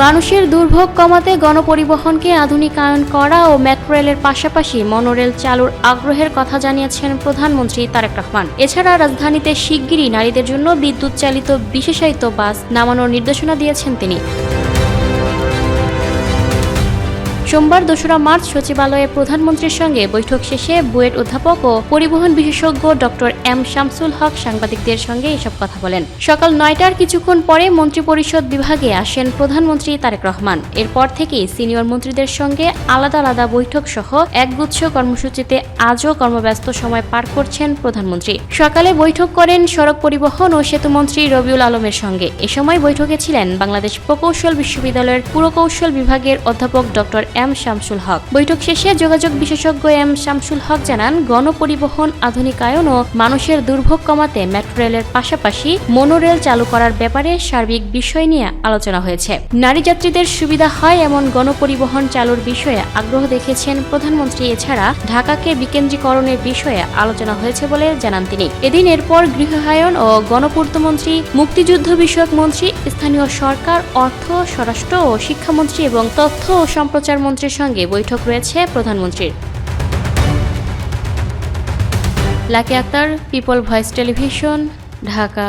মানুষের দুর্ভোগ কমাতে গণপরিবহনকে আধুনিকায়ন করা ও মেট্রো রেলের পাশাপাশি মনোরেল চালুর আগ্রহের কথা জানিয়েছেন প্রধানমন্ত্রী তারেক রহমান। এছাড়া রাজধানীতে শিগগিরই নারীদের জন্য বিদ্যুৎ চালিত বিশেষায়িত বাস নামানোর নির্দেশনা দিয়েছেন তিনি। সোমবার ২রা মার্চ সচিবালয়ে প্রধানমন্ত্রীর সঙ্গে বৈঠক শেষে বুয়েট অধ্যাপক ও পরিবহন বিশেষজ্ঞ ডক্টর এম শামসুল হক সাংবাদিকদের সঙ্গে এসব কথা বলেন। সকাল ৯টার কিছুক্ষণ পরে মন্ত্রিপরিষদ বিভাগে আসেন প্রধানমন্ত্রী তারেক রহমান। এরপর থেকেই সিনিয়র মন্ত্রীদের সঙ্গে আলাদা আলাদা বৈঠক সহ একগুচ্ছ কর্মসূচিতে আজও কর্মব্যস্ত সময় পার করছেন প্রধানমন্ত্রী। সকালে বৈঠক করেন সড়ক পরিবহন ও সেতুমন্ত্রী রবিউল আলমের সঙ্গে। এ সময় বৈঠকে ছিলেন বাংলাদেশ প্রকৌশল বিশ্ববিদ্যালয়ের পুরকৌশল বিভাগের অধ্যাপক ডক্টর এম শামসুল হক। বৈঠক শেষে যোগাযোগ বিশেষজ্ঞ এম শামসুল হক জানান, গণপরিবহন আধুনিকায়ন ও মানুষের দুর্ভোগ কমাতে মেট্রো রেলের পাশাপাশি মনোরেল চালু করার ব্যাপারে সার্বিক বিষয় নিয়ে আলোচনা হয়েছে। নারী যাত্রীদের সুবিধা হয় এমন গণপরিবহন চালুর বিষয়ে আগ্রহ দেখিয়েছেন প্রধানমন্ত্রী। এছাড়া ঢাকাকে বিকেন্দ্রীকরণের বিষয়ে আলোচনা হয়েছে বলে জানান তিনি। এদিন এরপর গৃহায়ন ও গণপূর্তমন্ত্রী, মুক্তিযুদ্ধ বিষয়ক মন্ত্রী, স্থানীয় সরকার, অর্থ, স্বরাষ্ট্র ও শিক্ষামন্ত্রী এবং তথ্য ও সম্প্রচার মন্ত্রীর সঙ্গে বৈঠক রয়েছে প্রধানমন্ত্রীর। Lucky Akter, people voice television, Dhaka.